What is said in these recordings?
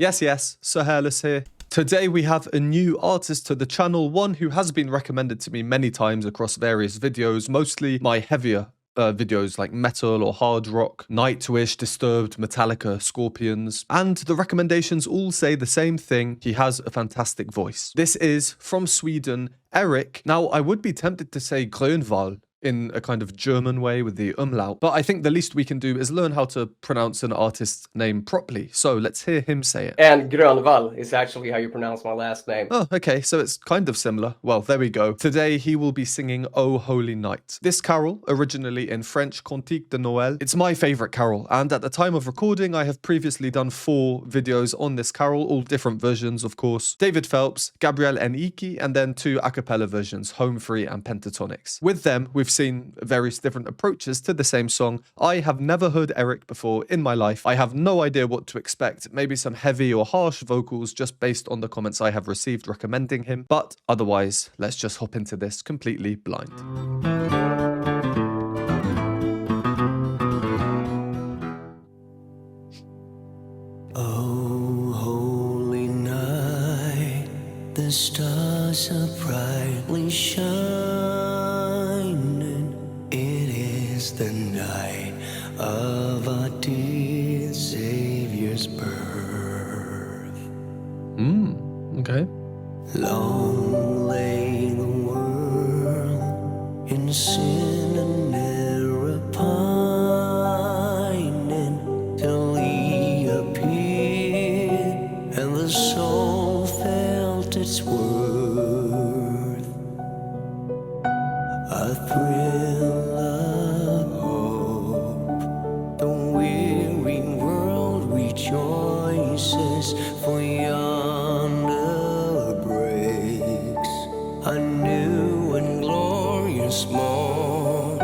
Yes, Sir Hairless here. Today we have a new artist to the channel, one who has been recommended to me many times across various videos, mostly my heavier videos like metal or hard rock, Nightwish, Disturbed, Metallica, Scorpions, and the recommendations all say the same thing: he has a fantastic voice. This is, from Sweden, Erik. Now, I would be tempted to say Grönwall in a kind of German way with the umlaut, but I think the least we can do is learn how to pronounce an artist's name properly. So let's hear him say it. And Grönwall is actually how you pronounce my last name. Oh, okay, so it's kind of similar. Well, there we go. Today he will be singing Oh Holy Night. This carol, originally in French, Cantique de Noël, it's my favorite carol, and at the time of recording I have previously done 4 videos on this carol, all different versions of course. David Phelps, Gabriel and Iki, and then 2 a cappella versions, home free and pentatonics. With them, we've seen various different approaches to the same song. I have never heard Erik before in my life. I have no idea what to expect. Maybe some heavy or harsh vocals just based on the comments I have received recommending him. But otherwise, let's just hop into this completely blind. Oh, holy night, the stars are brightly shining. It is the night of our dear Savior's birth. Okay. Long lay the world in sin and error pining, till he appeared and the soul felt its worth. A thrill of hope, the weary world rejoices, for yonder breaks a new and glorious morn.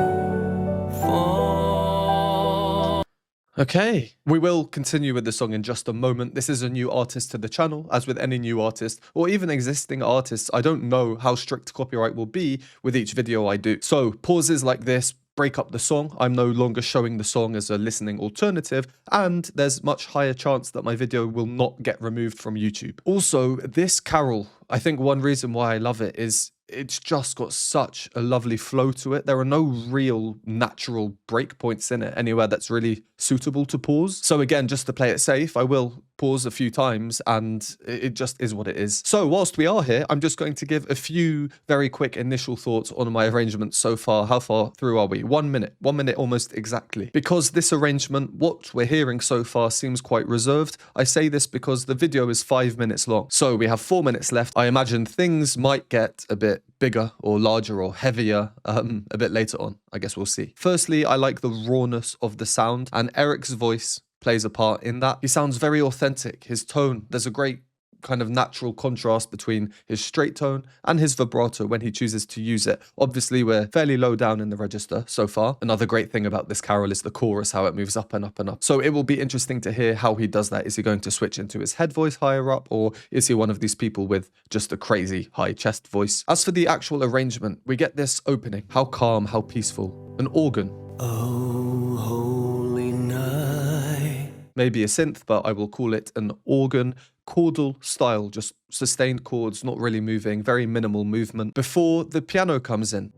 Okay, we will continue with the song in just a moment. This is a new artist to the channel. As with any new artist, or even existing artists, I don't know how strict copyright will be with each video I do. So pauses like this break up the song. I'm no longer showing the song as a listening alternative, and there's much higher chance that my video will not get removed from YouTube. Also, this carol, I think one reason why I love it is it's just got such a lovely flow to it. There are no real natural breakpoints in it anywhere that's really suitable to pause. So again, just to play it safe, I will pause a few times, and it just is what it is. So whilst we are here, I'm just going to give a few very quick initial thoughts on my arrangement so far. How far through are we? 1 minute almost exactly. Because this arrangement, what we're hearing so far, seems quite reserved. I say this because the video is 5 minutes long. So we have 4 minutes left. I imagine things might get a bit bigger or larger or heavier a bit later on. I guess we'll see. Firstly, I like the rawness of the sound, and Erik's voice plays a part in that. He sounds very authentic. His tone, there's a great kind of natural contrast between his straight tone and his vibrato when he chooses to use it. Obviously, we're fairly low down in the register so far. Another great thing about this carol is the chorus, how it moves up and up and up. So it will be interesting to hear how he does that. Is he going to switch into his head voice higher up, or is he one of these people with just a crazy high chest voice? As for the actual arrangement, we get this opening. How calm, how peaceful. An organ. Oh, holy night. Maybe a synth, but I will call it an organ. Chordal style, just sustained chords, not really moving, very minimal movement, before the piano comes in.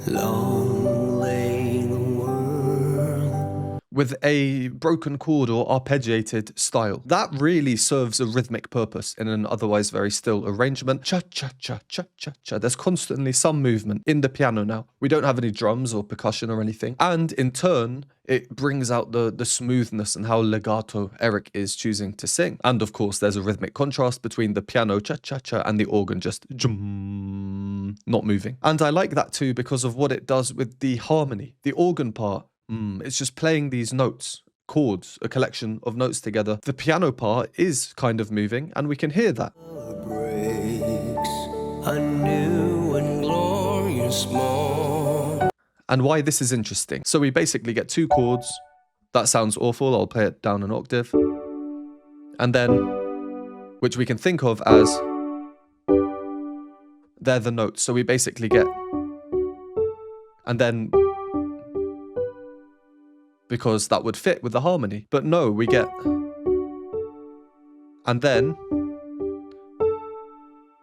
Long lay the world With a broken chord or arpeggiated style. That really serves a rhythmic purpose in an otherwise very still arrangement. Cha-cha-cha, cha-cha-cha. There's constantly some movement in the piano now. We don't have any drums or percussion or anything. And in turn, it brings out the smoothness and how legato Erik is choosing to sing. And of course, there's a rhythmic contrast between the piano cha-cha-cha and the organ just not moving. And I like that too because of what it does with the harmony. The organ part, it's just playing these notes, chords, a collection of notes together. The piano part is kind of moving, and we can hear that. breaks a new and glorious morn. And why this is interesting. So we basically get 2 chords. That sounds awful. I'll play it down an octave. And then, which we can think of as, they're the notes. So we basically get, and then, because that would fit with the harmony. But no, we get, And then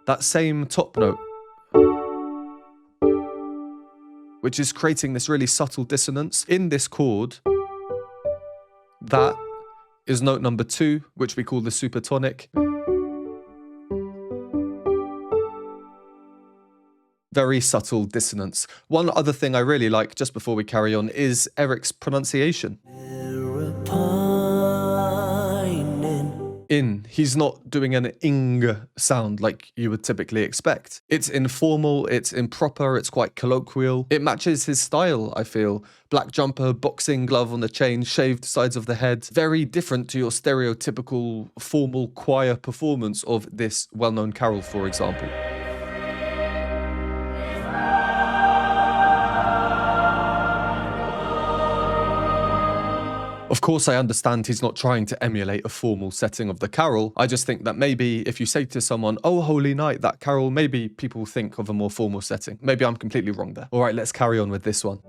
that same top note, which is creating this really subtle dissonance in this chord. That is note number 2, which we call the supertonic. Very subtle dissonance. One other thing I really like, just before we carry on, is Erik's pronunciation. He's not doing an ing sound like you would typically expect. It's informal, it's improper, it's quite colloquial. It matches his style, I feel. Black jumper, boxing glove on the chain, shaved sides of the head. Very different to your stereotypical formal choir performance of this well-known carol, for example. Of course, I understand he's not trying to emulate a formal setting of the carol. I just think that maybe if you say to someone, "Oh, Holy Night," that carol, maybe people think of a more formal setting. Maybe I'm completely wrong there. All right, let's carry on with this one.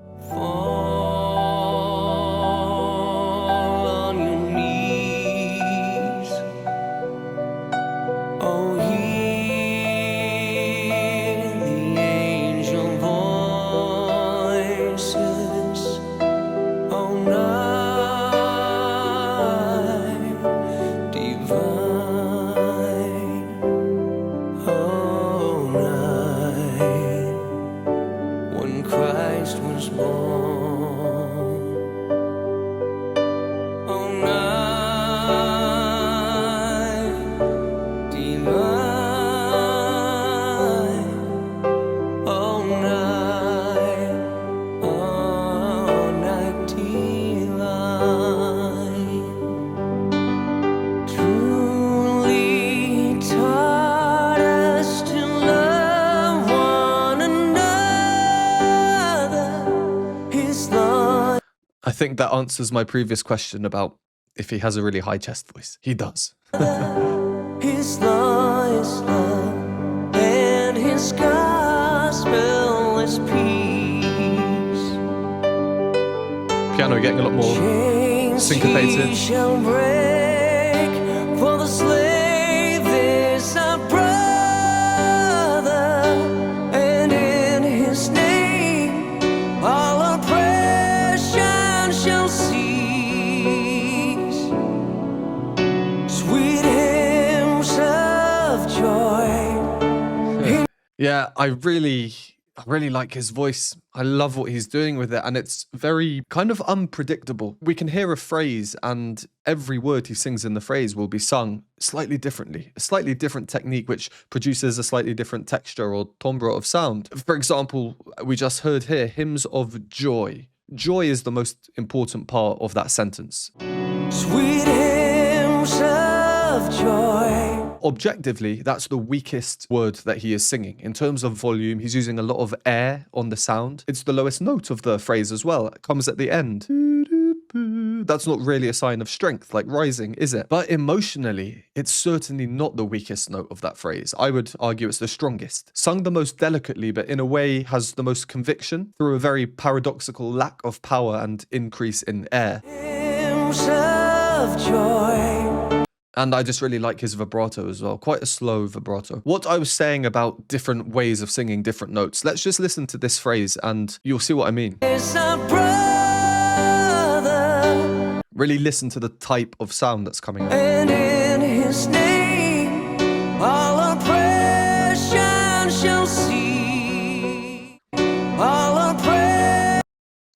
I think that answers my previous question about if he has a really high chest voice. He does. His law is love, and his gospel is peace. Piano getting a lot more syncopated. Chains shall break, for the slave is a brother, and in his name all oppression shall cease. Sweet hymns of joy. Yeah, I really like his voice. I love what he's doing with it, and it's very kind of unpredictable. We can hear a phrase, and every word he sings in the phrase will be sung slightly differently, a slightly different technique which produces a slightly different texture or timbre of sound. For example, we just heard here, hymns of joy. Joy is the most important part of that sentence. Sweet hymns of joy. Objectively, that's the weakest word that he is singing. In terms of volume, he's using a lot of air on the sound. It's the lowest note of the phrase as well. It comes at the end. That's not really a sign of strength, like rising, is it? But emotionally, it's certainly not the weakest note of that phrase. I would argue it's the strongest. Sung the most delicately, but in a way has the most conviction through a very paradoxical lack of power and increase in air. Hymns of joy. And I just really like his vibrato as well. Quite a slow vibrato. What I was saying about different ways of singing different notes, let's just listen to this phrase and you'll see what I mean. Is a brother, Really listen to the type of sound that's coming out. and in his name all oppression shall cease. All oppression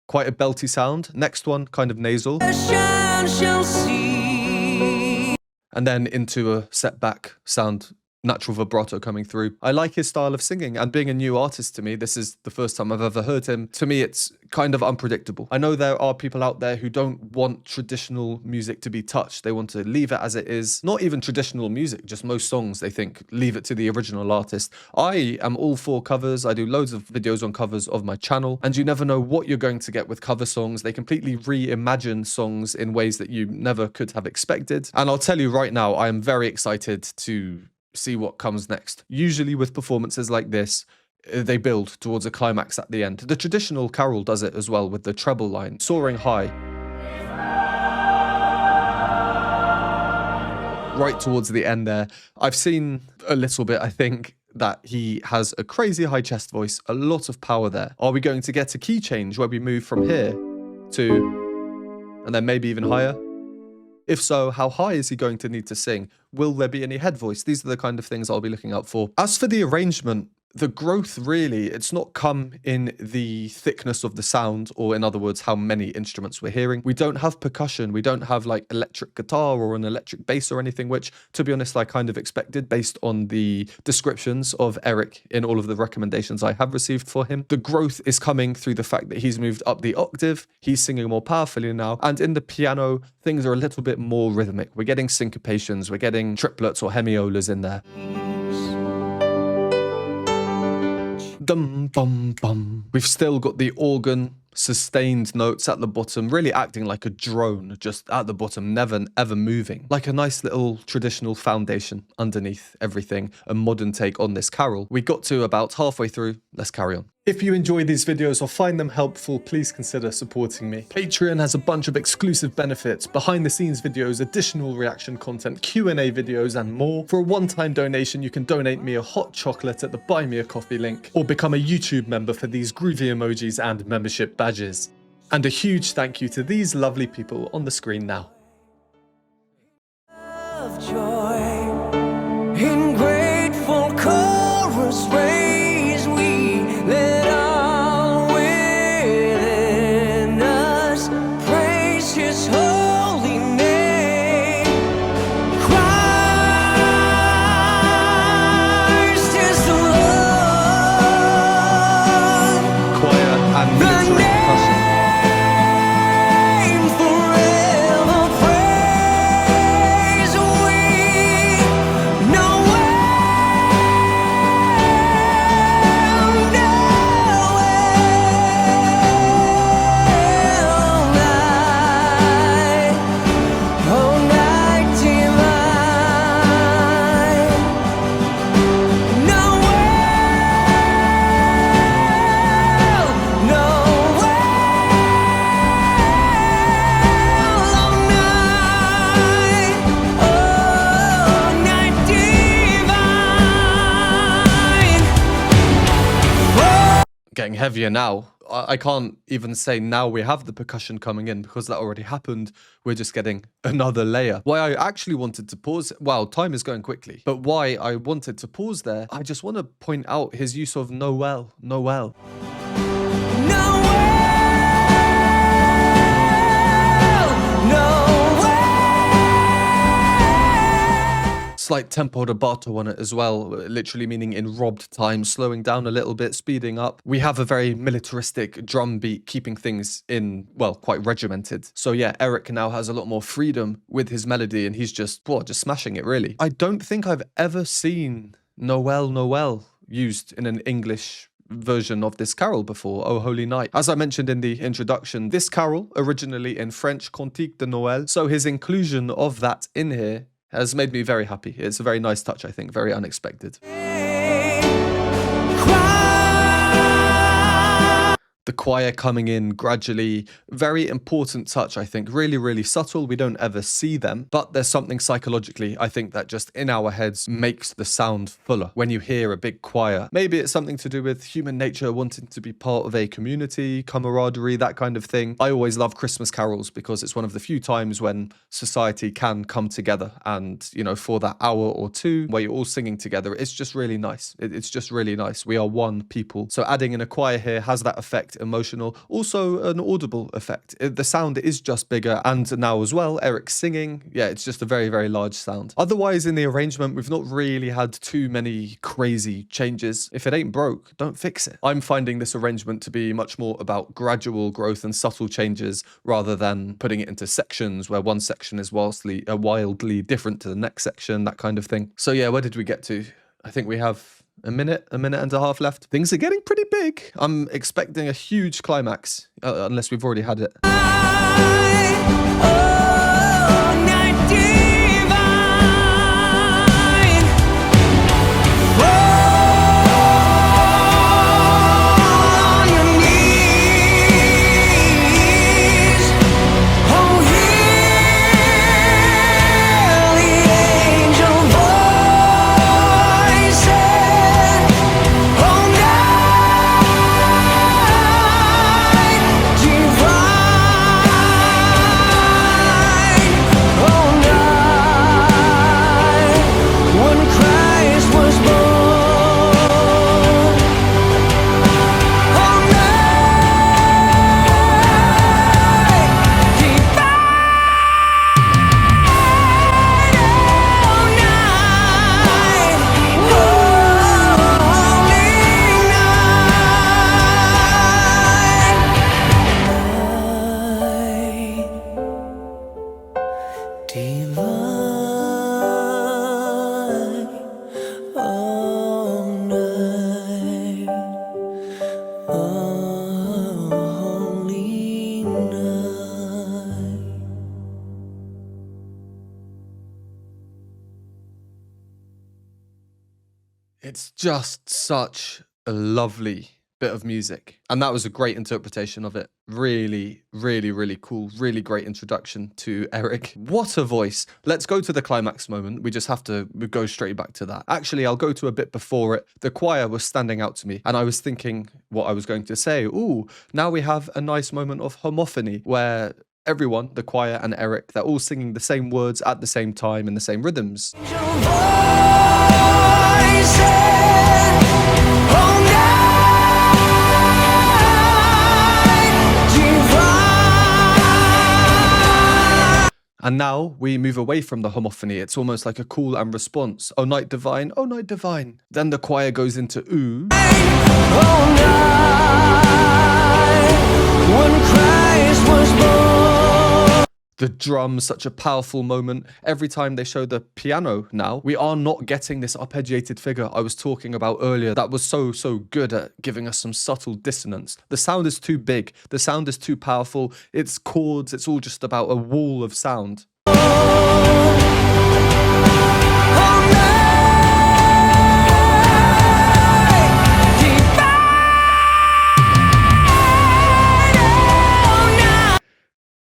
Quite a belty sound. Next one, kind of nasal. shall cease. And then into a setback sound, natural vibrato coming through. I like his style of singing, and being a new artist to me, this is the first time I've ever heard him. To me, it's kind of unpredictable. I know there are people out there who don't want traditional music to be touched. They want to leave it as it is. Not even traditional music, just most songs, they think, leave it to the original artist. I am all for covers. I do loads of videos on covers of my channel, and you never know what you're going to get with cover songs. They completely reimagine songs in ways that you never could have expected. And I'll tell you right now, I am very excited to see what comes next. Usually with performances like this, they build towards a climax at the end. The traditional carol does it as well with the treble line, soaring high. right towards the end there. I've seen a little bit, I think, that he has a crazy high chest voice, a lot of power there. Are we going to get a key change where we move from here to, and then maybe even higher? If so, how high is he going to need to sing? Will there be any head voice? These are the kind of things I'll be looking out for. As for the arrangement, the growth really, it's not come in the thickness of the sound, or in other words, how many instruments we're hearing. We don't have percussion. We don't have like electric guitar or an electric bass or anything, which, to be honest, I kind of expected based on the descriptions of Erik in all of the recommendations I have received for him. The growth is coming through the fact that he's moved up the octave, he's singing more powerfully now, and in the piano, things are a little bit more rhythmic. We're getting syncopations, we're getting triplets or hemiolas in there. Dum bum bum. We've still got the organ sustained notes at the bottom, really acting like a drone, just at the bottom, never ever moving. Like a nice little traditional foundation underneath everything, a modern take on this carol. We got to about halfway through, let's carry on. If you enjoy these videos or find them helpful, please consider supporting me. Patreon has a bunch of exclusive benefits, behind the scenes videos, additional reaction content, Q&A videos, and more. For a one-time donation, you can donate me a hot chocolate at the Buy Me a Coffee link, or become a YouTube member for these groovy emojis and membership badges. And a huge thank you to these lovely people on the screen now. Of joy in grateful chorus raise we let all within us praise his holy name. Christ is the Lord. Choir and military percussion. Getting heavier now. I can't even say now we have the percussion coming in because that already happened. We're just getting another layer. Why I actually wanted to pause, wow, time is going quickly, but why I wanted to pause there, I just want to point out his use of Noel, Noel. Slight tempo rubato on it as well, literally meaning in robbed time, slowing down a little bit, speeding up. We have a very militaristic drum beat, keeping things in, well, quite regimented. So yeah, Erik now has a lot more freedom with his melody, and he's just, well, just smashing it really. I don't think I've ever seen Noel, Noel used in an English version of this carol before, Oh Holy Night. As I mentioned in the introduction, this carol originally in French, Cantique de Noël, so his inclusion of that in here has made me very happy. It's a very nice touch, I think, very unexpected. The choir coming in gradually, very important touch, I think, really, really subtle. We don't ever see them, but there's something psychologically, I think, that just in our heads makes the sound fuller. When you hear a big choir, maybe it's something to do with human nature, wanting to be part of a community, camaraderie, that kind of thing. I always love Christmas carols because it's one of the few times when society can come together and, you know, for that hour or two where you're all singing together, it's just really nice. It's just really nice. We are one people. So adding in a choir here has that effect, emotional, also an audible effect. The sound is just bigger, and now as well, Erik singing, yeah, it's just a very, very large sound. Otherwise, in the arrangement, we've not really had too many crazy changes. If it ain't broke, don't fix it. I'm finding this arrangement to be much more about gradual growth and subtle changes rather than putting it into sections where one section is wildly different to the next section, that kind of thing. So yeah, where did we get to? I think we have a minute and a half left. Things are getting pretty big. I'm expecting a huge climax, unless we've already had it. It's just such a lovely bit of music. And that was a great interpretation of it. Really, really, really cool. Really great introduction to Erik. What a voice. Let's go to the climax moment. We just have to go straight back to that. Actually, I'll go to a bit before it. The choir was standing out to me and I was thinking what I was going to say. Ooh, now we have a nice moment of homophony where everyone, the choir and Erik, they're all singing the same words at the same time in the same rhythms. And now we move away from the homophony. It's almost like a call and response. Oh, night divine, oh, night divine. Then the choir goes into ooh. Oh, night, when Christ was born. The drums, such a powerful moment. Every time they show the piano now, we are not getting this arpeggiated figure I was talking about earlier that was so good at giving us some subtle dissonance. The sound is too big. The sound is too powerful. It's chords. It's all just about a wall of sound.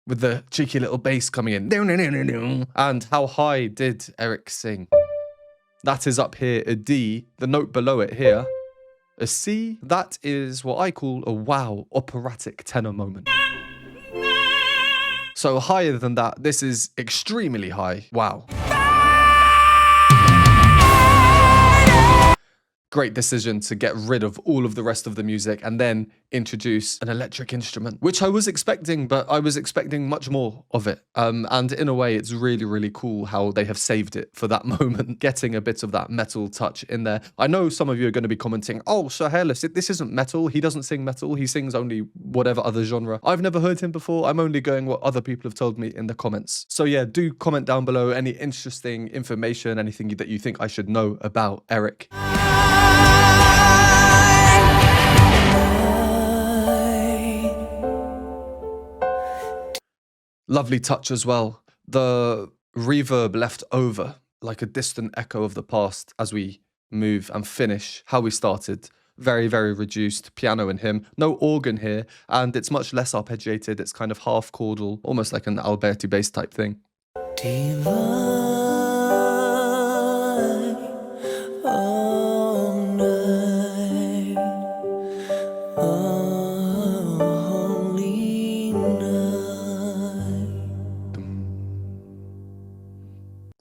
With the cheeky little bass coming in. And how high did Erik sing? That is up here, a D. The note below it here, a C. That is what I call a wow operatic tenor moment. So higher than that, this is extremely high. Wow. Great decision to get rid of all of the rest of the music and then introduce an electric instrument, which I was expecting, but I was expecting much more of it. And in a way, it's really, really cool how they have saved it for that moment, getting a bit of that metal touch in there. I know some of you are going to be commenting, oh, so Hairless, this isn't metal. He doesn't sing metal. He sings only whatever other genre. I've never heard him before. I'm only going what other people have told me in the comments. So yeah, do comment down below any interesting information, anything that you think I should know about Erik. Lovely touch as well. The reverb left over like a distant echo of the past as we move and finish how we started. Very, very reduced piano in him. No organ here, and it's much less arpeggiated. It's kind of half chordal, almost like an Alberti bass type thing. Divine.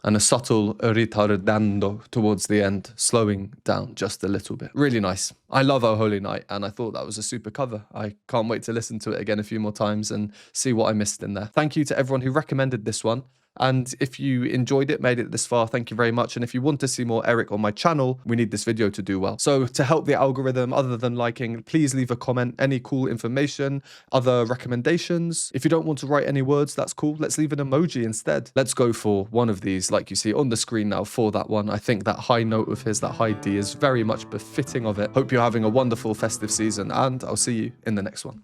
And a subtle ritardando towards the end, slowing down just a little bit. Really nice. I love Oh Holy Night, and I thought that was a super cover. I can't wait to listen to it again a few more times and see what I missed in there. Thank you to everyone who recommended this one. And if you enjoyed it, made it this far, thank you very much. And if you want to see more Erik on my channel, we need this video to do well. So to help the algorithm, other than liking, please leave a comment, any cool information, other recommendations. If you don't want to write any words, that's cool. Let's leave an emoji instead. Let's go for one of these, like you see on the screen now for that one. I think that high note of his, that high D, is very much befitting of it. Hope you're having a wonderful festive season, and I'll see you in the next one.